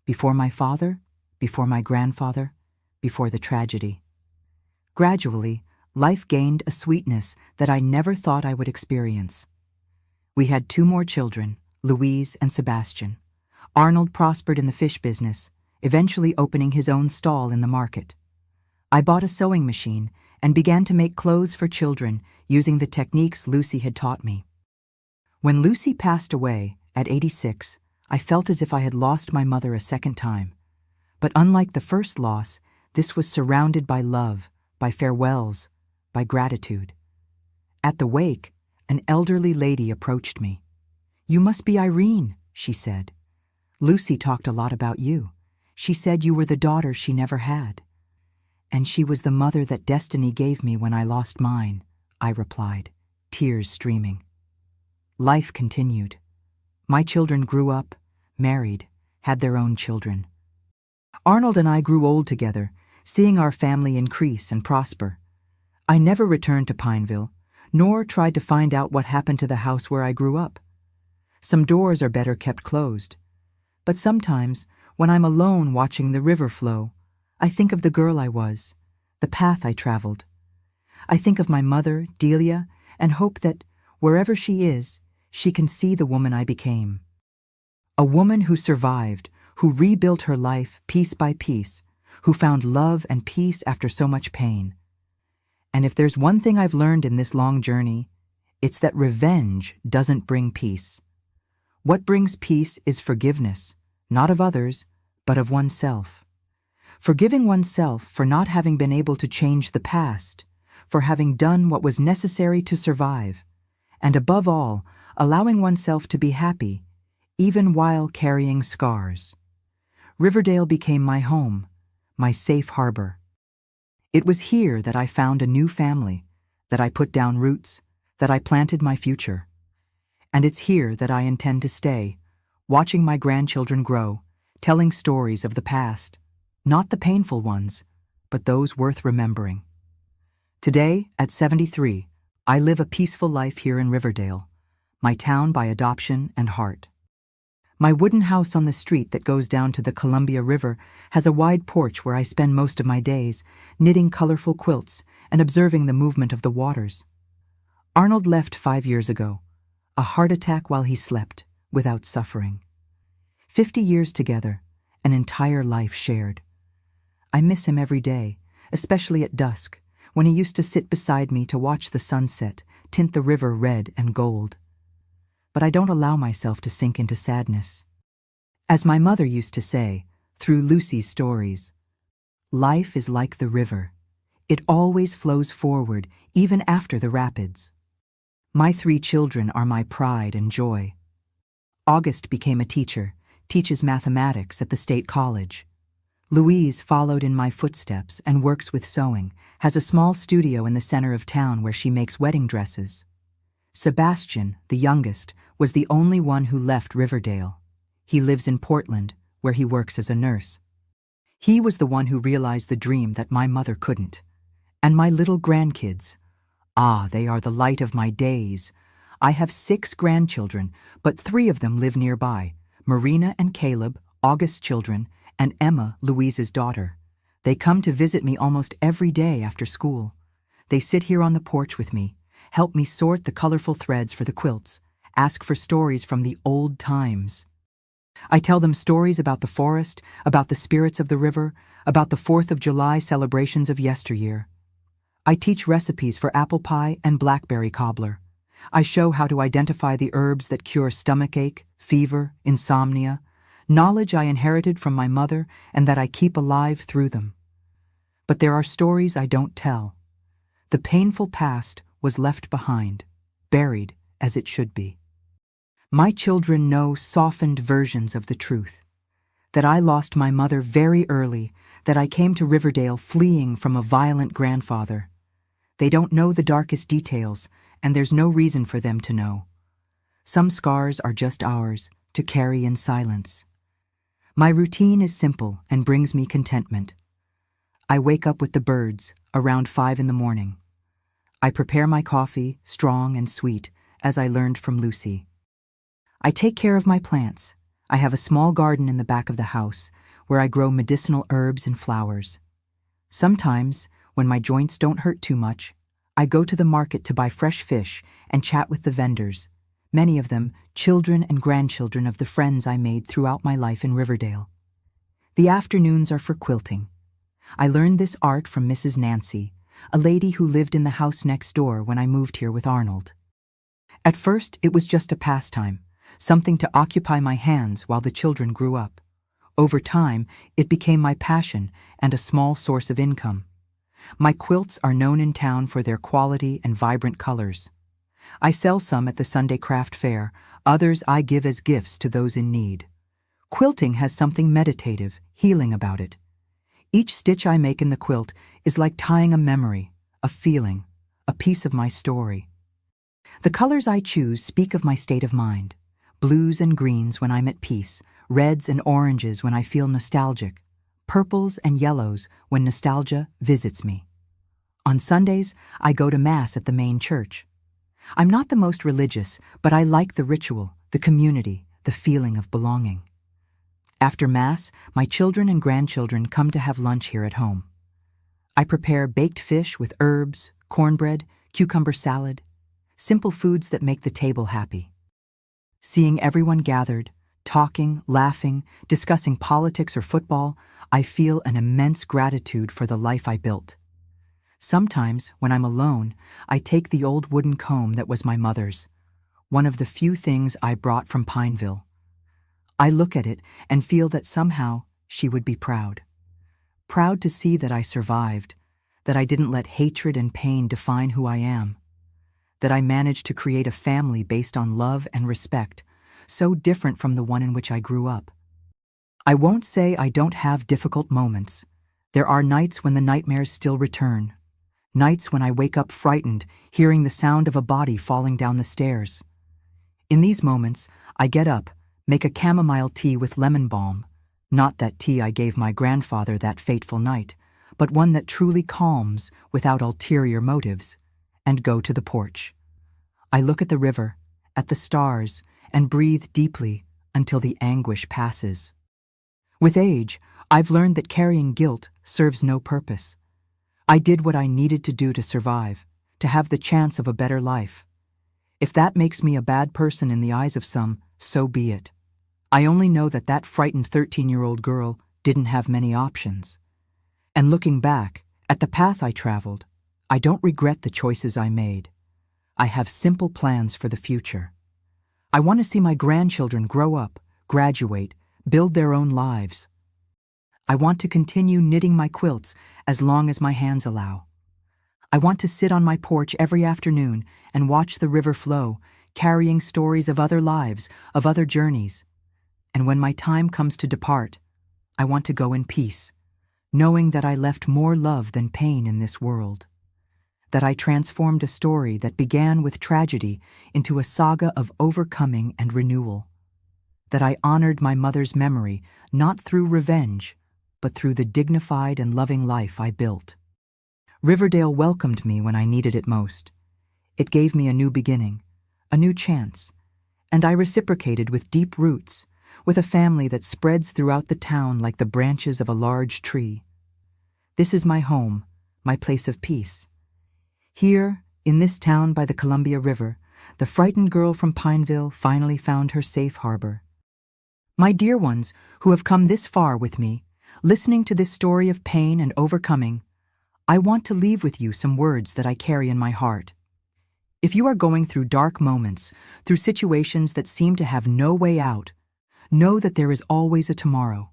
Before my father, before my grandfather, before the tragedy. Gradually, life gained a sweetness that I never thought I would experience. We had 2 more children, Louise and Sebastian. Arnold prospered in the fish business, eventually opening his own stall in the market. I bought a sewing machine and began to make clothes for children using the techniques Lucy had taught me. When Lucy passed away, at 86, I felt as if I had lost my mother a second time. But unlike the first loss, this was surrounded by love, by farewells, by gratitude. At the wake, an elderly lady approached me. "You must be Irene," she said. "Lucy talked a lot about you. She said you were the daughter she never had." "And she was the mother that destiny gave me when I lost mine," I replied, tears streaming. Life continued. My children grew up, married, had their own children. Arnold and I grew old together, seeing our family increase and prosper. I never returned to Pineville, nor tried to find out what happened to the house where I grew up. Some doors are better kept closed. But sometimes, when I'm alone watching the river flow, I think of the girl I was, the path I traveled. I think of my mother, Delia, and hope that, wherever she is, she can see the woman I became. A woman who survived, who rebuilt her life piece by piece, who found love and peace after so much pain. And if there's one thing I've learned in this long journey, it's that revenge doesn't bring peace. What brings peace is forgiveness, not of others, but of oneself. Forgiving oneself for not having been able to change the past, for having done what was necessary to survive, and above all, allowing oneself to be happy, even while carrying scars. Riverdale became my home, my safe harbor. It was here that I found a new family, that I put down roots, that I planted my future. And it's here that I intend to stay, watching my grandchildren grow, telling stories of the past, not the painful ones, but those worth remembering. Today, at 73, I live a peaceful life here in Riverdale, my town by adoption and heart. My wooden house on the street that goes down to the Columbia River has a wide porch where I spend most of my days, knitting colorful quilts and observing the movement of the waters. Arnold left 5 years ago, a heart attack while he slept, without suffering. 50 years together, an entire life shared. I miss him every day, especially at dusk, when he used to sit beside me to watch the sunset tint the river red and gold. But I don't allow myself to sink into sadness. As my mother used to say, through Lucy's stories, life is like the river. It always flows forward, even after the rapids. My 3 children are my pride and joy. August became a teacher, teaches mathematics at the state college. Louise followed in my footsteps and works with sewing, has a small studio in the center of town where she makes wedding dresses. Sebastian, the youngest, was the only one who left Riverdale. He lives in Portland, where he works as a nurse. He was the one who realized the dream that my mother couldn't. And my little grandkids. Ah, they are the light of my days. I have 6 grandchildren, but 3 of them live nearby. Marina and Caleb, August's children, and Emma, Louise's daughter. They come to visit me almost every day after school. They sit here on the porch with me, help me sort the colorful threads for the quilts, ask for stories from the old times. I tell them stories about the forest, about the spirits of the river, about the 4th of July celebrations of yesteryear. I teach recipes for apple pie and blackberry cobbler. I show how to identify the herbs that cure stomachache, fever, insomnia, knowledge I inherited from my mother and that I keep alive through them. But there are stories I don't tell. The painful past was left behind, buried as it should be. My children know softened versions of the truth. That I lost my mother very early, that I came to Riverdale fleeing from a violent grandfather. They don't know the darkest details, and there's no reason for them to know. Some scars are just ours, to carry in silence. My routine is simple and brings me contentment. I wake up with the birds around 5 in the morning. I prepare my coffee, strong and sweet, as I learned from Lucy. I take care of my plants. I have a small garden in the back of the house where I grow medicinal herbs and flowers. Sometimes, when my joints don't hurt too much, I go to the market to buy fresh fish and chat with the vendors, many of them children and grandchildren of the friends I made throughout my life in Riverdale. The afternoons are for quilting. I learned this art from Mrs. Nancy, a lady who lived in the house next door when I moved here with Arnold. At first, it was just a pastime, something to occupy my hands while the children grew up. Over time, it became my passion and a small source of income. My quilts are known in town for their quality and vibrant colors. I sell some at the Sunday craft fair, others I give as gifts to those in need. Quilting has something meditative, healing about it. Each stitch I make in the quilt is like tying a memory, a feeling, a piece of my story. The colors I choose speak of my state of mind. Blues and greens when I'm at peace, reds and oranges when I feel nostalgic, purples and yellows when nostalgia visits me. On Sundays, I go to Mass at the main church. I'm not the most religious, but I like the ritual, the community, the feeling of belonging. After Mass, my children and grandchildren come to have lunch here at home. I prepare baked fish with herbs, cornbread, cucumber salad, simple foods that make the table happy. Seeing everyone gathered, talking, laughing, discussing politics or football, I feel an immense gratitude for the life I built. Sometimes, when I'm alone, I take the old wooden comb that was my mother's, one of the few things I brought from Pineville. I look at it and feel that somehow she would be proud. Proud to see that I survived, that I didn't let hatred and pain define who I am, that I managed to create a family based on love and respect, so different from the one in which I grew up. I won't say I don't have difficult moments. There are nights when the nightmares still return, nights when I wake up frightened, hearing the sound of a body falling down the stairs. In these moments, I get up, make a chamomile tea with lemon balm, not that tea I gave my grandfather that fateful night, but one that truly calms without ulterior motives, and go to the porch. I look at the river, at the stars, and breathe deeply until the anguish passes. With age, I've learned that carrying guilt serves no purpose. I did what I needed to do to survive, to have the chance of a better life. If that makes me a bad person in the eyes of some, so be it. I only know that that frightened 13-year-old girl didn't have many options. And looking back, at the path I traveled, I don't regret the choices I made. I have simple plans for the future. I want to see my grandchildren grow up, graduate, build their own lives. I want to continue knitting my quilts as long as my hands allow. I want to sit on my porch every afternoon and watch the river flow, carrying stories of other lives, of other journeys. And when my time comes to depart, I want to go in peace, knowing that I left more love than pain in this world. That I transformed a story that began with tragedy into a saga of overcoming and renewal. That I honored my mother's memory not through revenge, but through the dignified and loving life I built. Riverdale welcomed me when I needed it most. It gave me a new beginning, a new chance, and I reciprocated with deep roots, with a family that spreads throughout the town like the branches of a large tree. This is my home, my place of peace. Here, in this town by the Columbia River, the frightened girl from Pineville finally found her safe harbor. My dear ones who have come this far with me, listening to this story of pain and overcoming, I want to leave with you some words that I carry in my heart. If you are going through dark moments, through situations that seem to have no way out, know that there is always a tomorrow.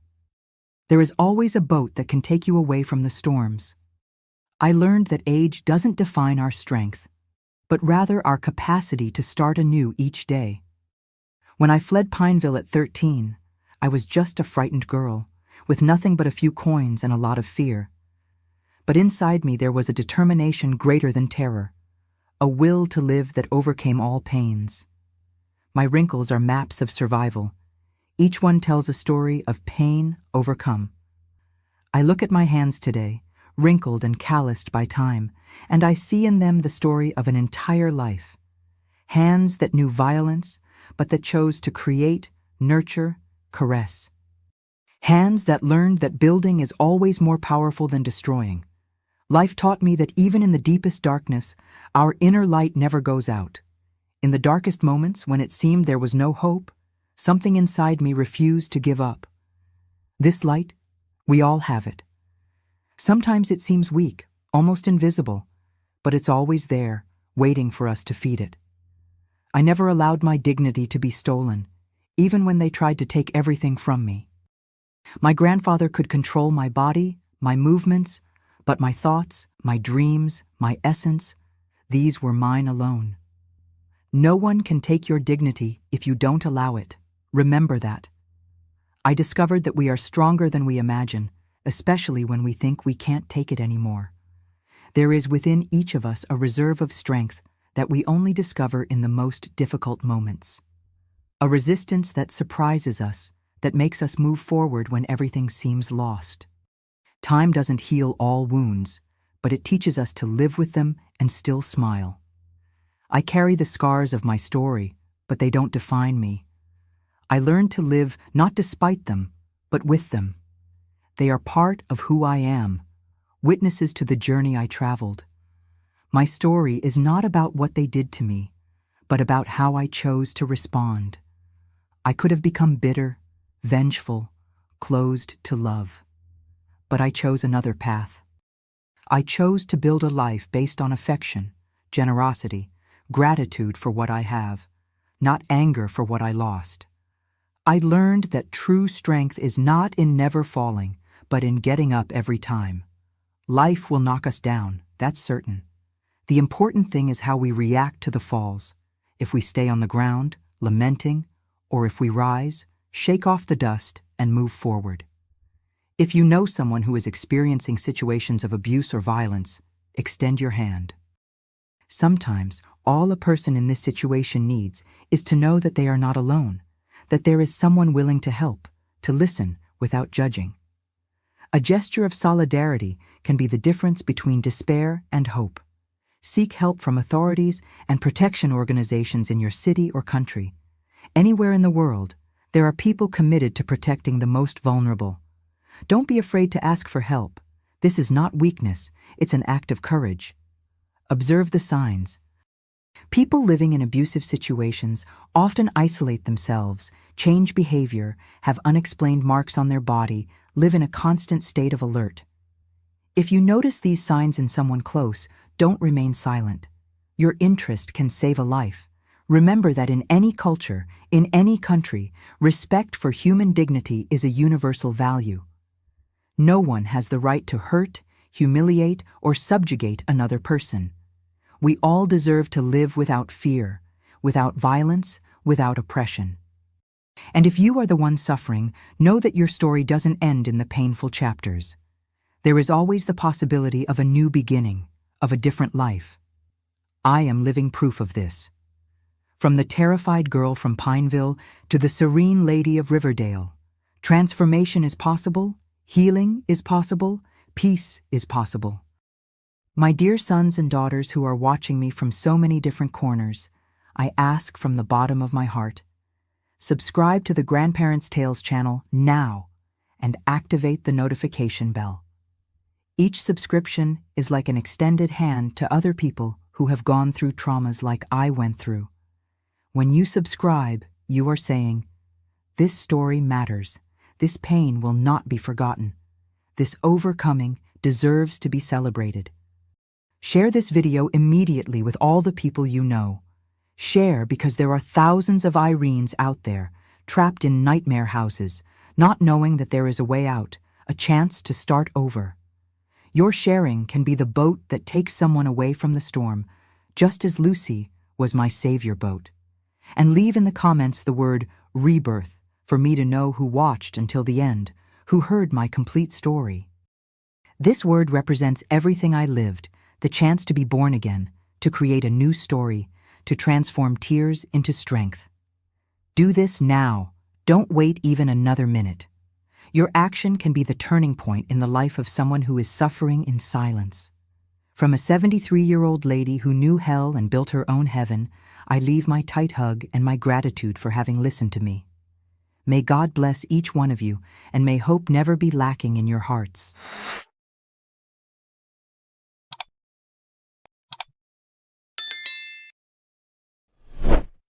There is always a boat that can take you away from the storms. I learned that age doesn't define our strength, but rather our capacity to start anew each day. When I fled Pineville at 13, I was just a frightened girl, with nothing but a few coins and a lot of fear. But inside me there was a determination greater than terror, a will to live that overcame all pains. My wrinkles are maps of survival. Each one tells a story of pain overcome. I look at my hands today, wrinkled and calloused by time, and I see in them the story of an entire life. Hands that knew violence, but that chose to create, nurture, caress. Hands that learned that building is always more powerful than destroying. Life taught me that even in the deepest darkness, our inner light never goes out. In the darkest moments, when it seemed there was no hope, something inside me refused to give up. This light, we all have it. Sometimes it seems weak, almost invisible, but it's always there, waiting for us to feed it. I never allowed my dignity to be stolen, even when they tried to take everything from me. My grandfather could control my body, my movements, but my thoughts, my dreams, my essence, these were mine alone. No one can take your dignity if you don't allow it. Remember that. I discovered that we are stronger than we imagine, especially when we think we can't take it anymore. There is within each of us a reserve of strength that we only discover in the most difficult moments. A resistance that surprises us, that makes us move forward when everything seems lost. Time doesn't heal all wounds, but it teaches us to live with them and still smile. I carry the scars of my story, but they don't define me. I learned to live not despite them, but with them. They are part of who I am, witnesses to the journey I traveled. My story is not about what they did to me, but about how I chose to respond. I could have become bitter, vengeful, closed to love. But I chose another path. I chose to build a life based on affection, generosity, gratitude for what I have, not anger for what I lost. I learned that true strength is not in never falling, but in getting up every time. Life will knock us down, that's certain. The important thing is how we react to the falls. If we stay on the ground, lamenting, or if we rise, shake off the dust, and move forward. If you know someone who is experiencing situations of abuse or violence, extend your hand. Sometimes, all a person in this situation needs is to know that they are not alone, that there is someone willing to help, to listen without judging. A gesture of solidarity can be the difference between despair and hope. Seek help from authorities and protection organizations in your city or country. Anywhere in the world, there are people committed to protecting the most vulnerable. Don't be afraid to ask for help. This is not weakness, it's an act of courage. Observe the signs. People living in abusive situations often isolate themselves, change behavior, have unexplained marks on their body, live in a constant state of alert. If you notice these signs in someone close, don't remain silent. Your interest can save a life. Remember that in any culture, in any country, respect for human dignity is a universal value. No one has the right to hurt, humiliate, or subjugate another person. We all deserve to live without fear, without violence, without oppression. And if you are the one suffering, know that your story doesn't end in the painful chapters. There is always the possibility of a new beginning, of a different life. I am living proof of this. From the terrified girl from Pineville to the serene lady of Riverdale, transformation is possible, healing is possible, peace is possible. My dear sons and daughters who are watching me from so many different corners, I ask from the bottom of my heart, subscribe to the Grandparents' Tales channel now and activate the notification bell. Each subscription is like an extended hand to other people who have gone through traumas like I went through. When you subscribe, you are saying, this story matters. This pain will not be forgotten. This overcoming deserves to be celebrated. Share this video immediately with all the people you know. Share because there are thousands of Irenes out there, trapped in nightmare houses, not knowing that there is a way out, a chance to start over. Your sharing can be the boat that takes someone away from the storm, just as Lucy was my savior boat. And leave in the comments the word rebirth for me to know who watched until the end, who heard my complete story. This word represents everything I lived, the chance to be born again, to create a new story, to transform tears into strength. Do this now. Don't wait even another minute. Your action can be the turning point in the life of someone who is suffering in silence. From a 73-year-old lady who knew hell and built her own heaven, I leave my tight hug and my gratitude for having listened to me. May God bless each one of you, and may hope never be lacking in your hearts.